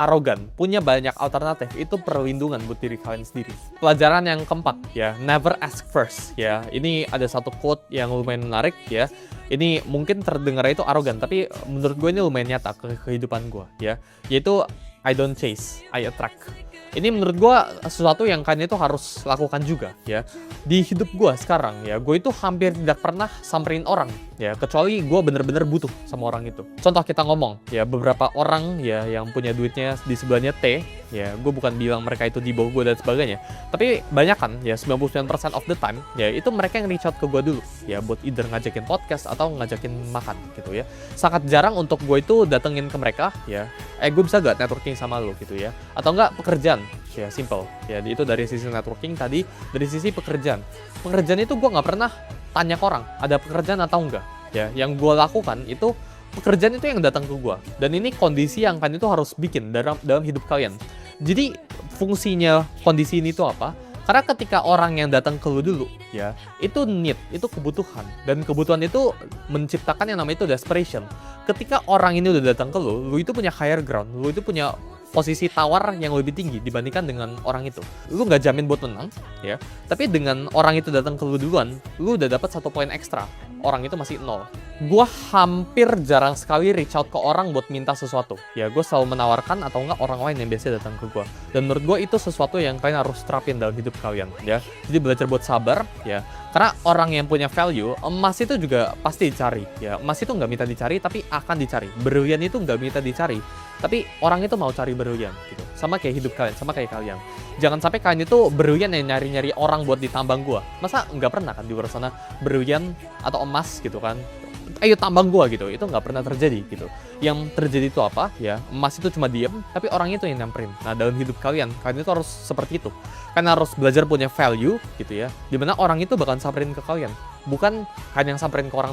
arogan, punya banyak alternatif, itu perlindungan buat diri kalian sendiri. Pelajaran yang keempat ya, never ask first ya. Ini ada satu quote yang lumayan menarik ya. Ini mungkin terdengar itu arogan, tapi menurut gue ini lumayan nyata ke kehidupan gue ya. Yaitu I don't chase, I attract. Ini menurut gue sesuatu yang kalian itu harus lakukan juga ya. Di hidup gue sekarang ya, gue itu hampir tidak pernah samperin orang ya, kecuali gue bener-bener butuh sama orang itu. Contoh kita ngomong ya, beberapa orang ya yang punya duitnya di sebelahnya T ya, gue bukan bilang mereka itu di bawah gue dan sebagainya, tapi banyak kan ya, 99% of the time ya, itu mereka yang reach out ke gue dulu ya, buat either ngajakin podcast atau ngajakin makan gitu ya. Sangat jarang untuk gue itu datengin ke mereka ya, gue bisa gak networking sama lo gitu ya, atau enggak pekerjaan ya, simple ya. Itu dari sisi networking tadi. Dari sisi pekerjaan itu gue nggak pernah tanya ke orang ada pekerjaan atau enggak ya. Yang gue lakukan itu pekerjaan itu yang datang ke gue, dan ini kondisi yang kalian itu harus bikin dalam hidup kalian. Jadi fungsinya kondisi ini tuh apa? Karena ketika orang yang datang ke lu dulu ya, itu need, itu kebutuhan, dan kebutuhan itu menciptakan yang namanya itu desperation. Ketika orang ini udah datang ke lu itu punya higher ground, lu itu punya posisi tawar yang lebih tinggi dibandingkan dengan orang itu. Lu nggak jamin buat menang ya, tapi dengan orang itu datang ke lu duluan, lu udah dapat 1 poin ekstra. Orang itu masih 0. Gua hampir jarang sekali reach out ke orang buat minta sesuatu ya. Gue selalu menawarkan atau enggak orang lain yang biasa datang ke gue, dan menurut gue itu sesuatu yang kalian harus terapin dalam hidup kalian ya. Jadi belajar buat sabar ya, karena orang yang punya value, emas itu juga pasti dicari ya. Emas itu nggak minta dicari, tapi akan dicari. Berlian itu nggak minta dicari, tapi orang itu mau cari berlian gitu. Sama kayak hidup kalian, sama kayak kalian. Jangan sampai kalian itu berlian yang nyari-nyari orang buat ditambang gua. Masa nggak pernah kan di luar sana berlian atau emas gitu kan, ayo tambang gua gitu. Itu nggak pernah terjadi gitu. Yang terjadi itu apa ya, emas itu cuma diem, tapi orang itu yang nyamperin. Nah dalam hidup kalian itu harus seperti itu. Kalian harus belajar punya value gitu ya, dimana orang itu bakal samperin ke kalian, bukan kalian yang samperin ke orang.